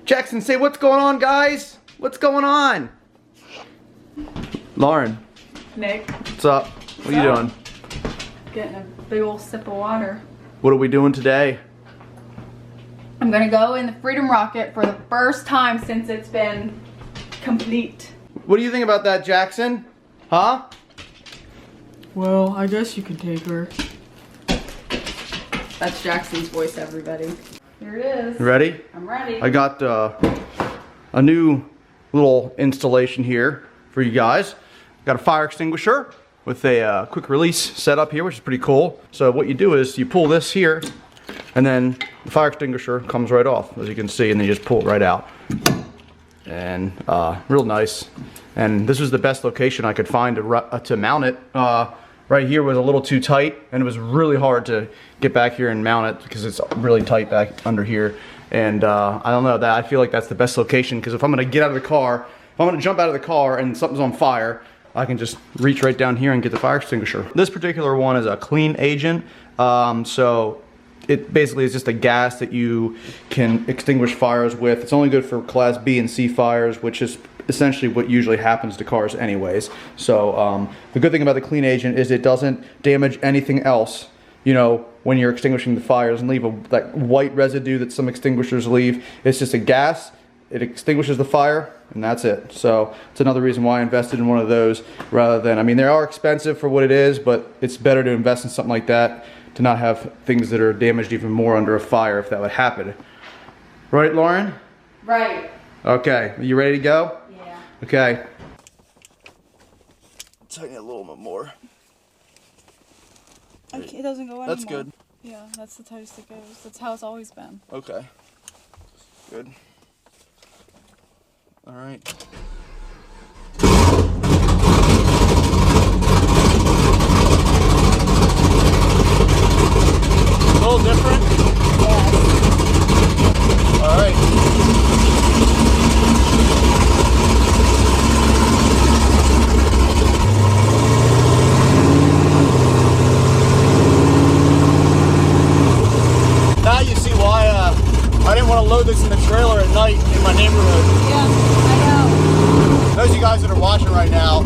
Jackson, say what's going on, guys? What's going on? Lauren. Nick. What's up? What are you doing? Getting a big old sip of water. What are we doing today? I'm gonna go in the Freedom Rocket for the first time since it's been complete. What do you think about that, Jackson? Huh? Well, I guess you can take her. That's Jackson's voice, everybody. Here it is. You ready? I'm ready. I got a new little installation here for you guys. Got a fire extinguisher with a quick release setup here, which is pretty cool. So what you do is you pull this here, and then the fire extinguisher comes right off, as you can see, and then you just pull it right out. And real nice. And this was the best location I could find to mount it. Right here was a little too tight, and it was really hard to get back here and mount it because it's really tight back under here. And I don't know, I feel like that's the best location, because if I'm gonna get out of the car, if I'm gonna jump out of the car and something's on fire, I can just reach right down here and get the fire extinguisher. This particular one is a clean agent, so it basically is just a gas that you can extinguish fires with. It's only good for Class B and C fires, which is essentially what usually happens to cars anyways. So the good thing about the clean agent is it doesn't damage anything else, you know, when you're extinguishing the fire. It doesn't leave that white residue that some extinguishers leave. It's just a gas. It extinguishes the fire, and that's it. So it's another reason why I invested in one of those rather than, I mean, they are expensive for what it is, but it's better to invest in something like that to not have things that are damaged even more under a fire if that would happen. Right, Lauren? Right. Okay, are you ready to go? Yeah. Okay. Tighten it a little bit more. Okay, it doesn't go anymore. That's good. Yeah, that's the tightest it goes. That's how it's always been. Okay. Good. All right. A little different? Yes. All right. Now you see why I didn't want to load this in the trailer at night in my neighborhood. Yeah, I know. Those of you guys that are watching right now,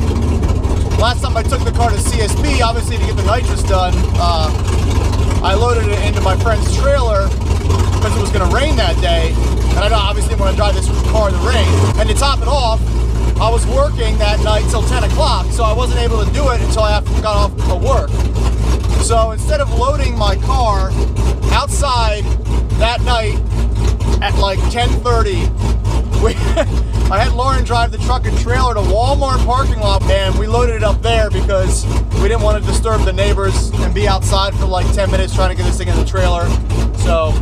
last time I took the car to CSB, obviously to get the nitrous done, I loaded it into my friend's trailer because it was going to rain that day, and I obviously want to drive this car in the rain. And to top it off, I was working that night till 10 o'clock, so I wasn't able to do it until I got off of work. So instead of loading my car outside that night at like 10:30, I had Lauren drive the truck and trailer to Walmart parking lot, and we loaded it up there because we didn't want to disturb the neighbors and be outside for like 10 minutes trying to get this thing in the trailer. So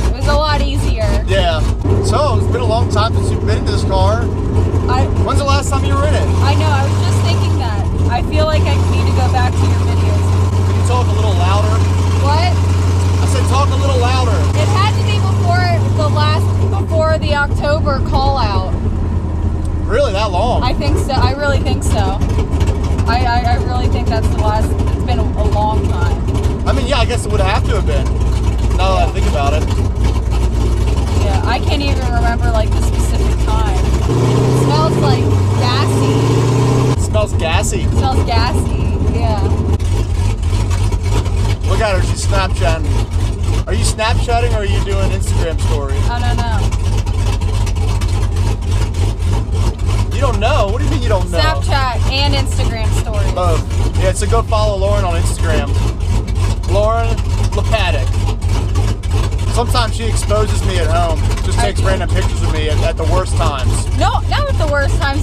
it was a lot easier. yeah. So it's been a long time since you've been in this car. When's the last time you were in it? I know, I was just thinking that. I feel like I need to go back to your videos. Can you talk a little louder? What? I said talk a little louder. It had to be before the October call out. Really, that long? I think so. I really think so. I really think that's the last. It's been a long time. I mean, yeah, I guess it would have to have been. Now that I think about it. Yeah, I can't even remember like the specific time. It smells like gassy. It smells gassy. It smells gassy. Yeah. Look at her, she's Snapchatting. Are you Snapchatting or are you doing Instagram stories? I don't know. You don't know? What do you mean you don't know? Snapchat and Instagram stories. Both. Yeah, so go follow Lauren on Instagram. Lauren LePaddock. Sometimes she exposes me at home. Just takes random pictures of me at the worst times. No, not at the worst times.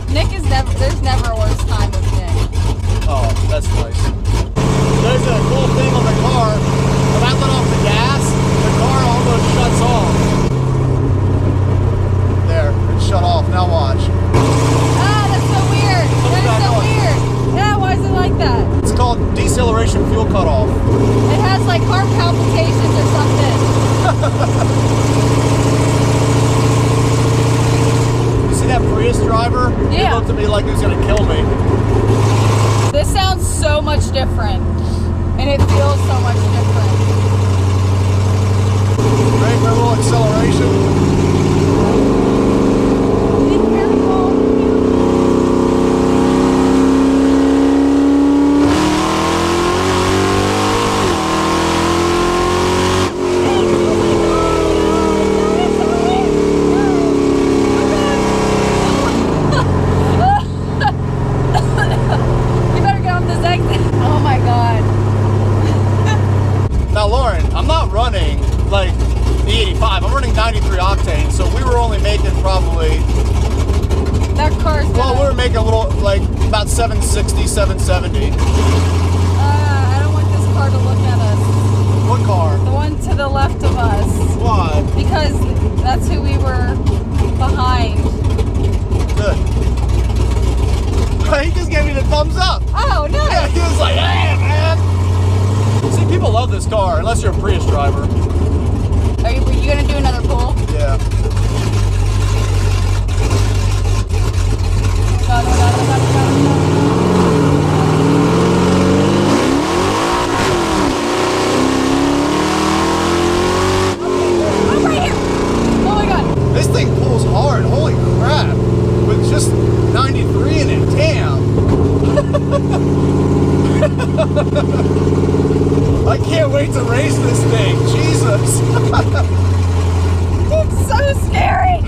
Nick is never. There's never a worst time with Nick. Oh, that's nice. There's a cool thing on the car. When I let off the gas, the car almost shuts off. There, it shut off. Now watch. Ah, that's so weird. That is so weird. Yeah, why is it like that? It's called deceleration fuel cutoff. It has like heart palpitations or something. You see that Prius driver? Yeah. He looked at me like he was gonna kill me. This sounds so much different, and it feels so much different. Ready for a little acceleration? 760, 770. I don't want this car to look at us. What car? The one to the left of us. Why? Because that's who we were behind. Good. He just gave me the thumbs up. Oh, no. Yeah, he was like, hey, man. See, people love this car, unless you're a Prius driver. Are you going to do another pull? Yeah. No. I'm right here. Oh my God. This thing pulls hard. Holy crap. With just 93 in it. Damn. I can't wait to race this thing. Jesus. It's so scary.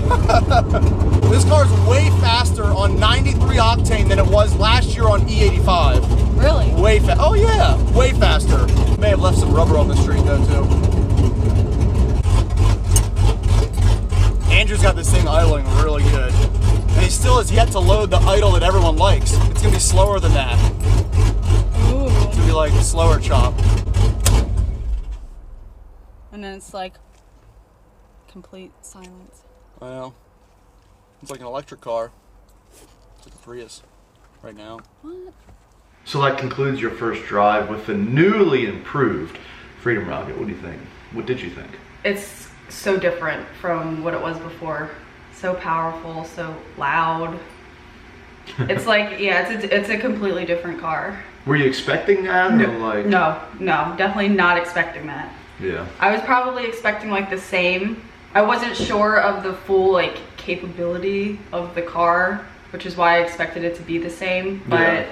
This car's way faster on 93 octane than it was last year on E85. Really? Way fast. Oh yeah, way faster. May have left some rubber on the street though too. Andrew's got this thing idling really good. And he still has yet to load the idle that everyone likes. It's gonna be slower than that. Ooh. It's gonna be like a slower chop. And then it's like complete silence. I know. It's like an electric car. It's like a Prius right now. What? So that concludes your first drive with the newly improved Freedom Rocket. What do you think? What did you think? It's so different from what it was before. So powerful, so loud. It's like, yeah, it's a completely different car. Were you expecting that? No, Or like... no, definitely not expecting that. Yeah. I was probably expecting like the same. I wasn't sure of the full like capability of the car, which is why I expected it to be the same, but Yeah.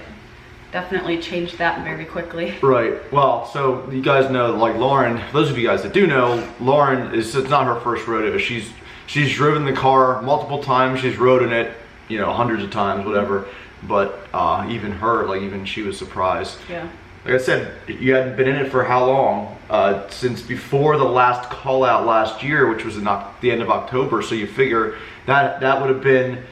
definitely changed that very quickly. Right. Well, so you guys know, like Lauren, those of you guys that do know, Lauren it's not her first rodeo. She's driven the car multiple times. She's rode in it, you know, hundreds of times, whatever. But even her, like even she was surprised. Yeah. Like I said, you hadn't been in it for how long? Since before the last call out last year, which was the end of October. So you figure that would have been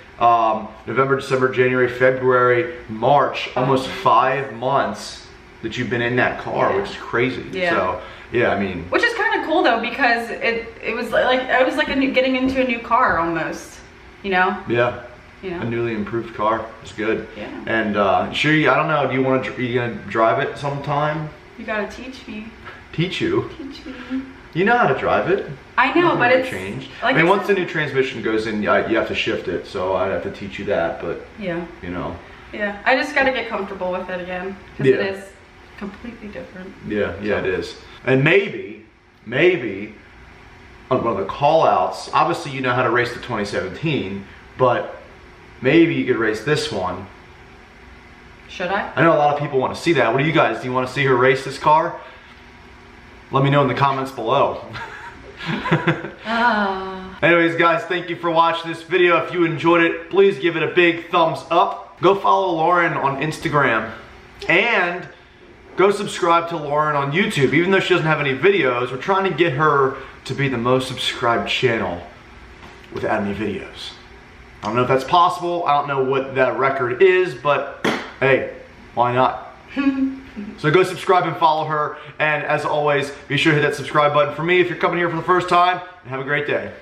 November, December, January, February, March, almost 5 months that you've been in that car, Yeah. which is crazy. Yeah. So yeah, I mean, Which is kind of cool though, because it was like I was like getting into a new car almost, you know. yeah. You know? A newly improved car. It's good. Yeah. And sure, I don't know. Do you want to? You gonna drive it sometime? You gotta teach me. Teach you? Teach me. You know how to drive it. I know, Nothing but really it's changed. like I mean, I once said- the new transmission goes in, you have to shift it. So I'd have to teach you that. But Yeah. you know. Yeah. I just gotta get comfortable with it again, because Yeah. it is completely different. Yeah, it is. And maybe on one of the call outs, obviously you know how to race the 2017, but maybe you could race this one. Should I? I know a lot of people want to see that. What do you guys, do you want to see her race this car? Let me know in the comments below. Anyways guys, thank you for watching this video. If you enjoyed it, please give it a big thumbs up. Go follow Lauren on Instagram. And go subscribe to Lauren on YouTube. Even though she doesn't have any videos, we're trying to get her to be the most subscribed channel without any videos. I don't know if that's possible. I don't know what that record is, but hey, why not? So go subscribe and follow her. And as always, be sure to hit that subscribe button for me if you're coming here for the first time. And have a great day.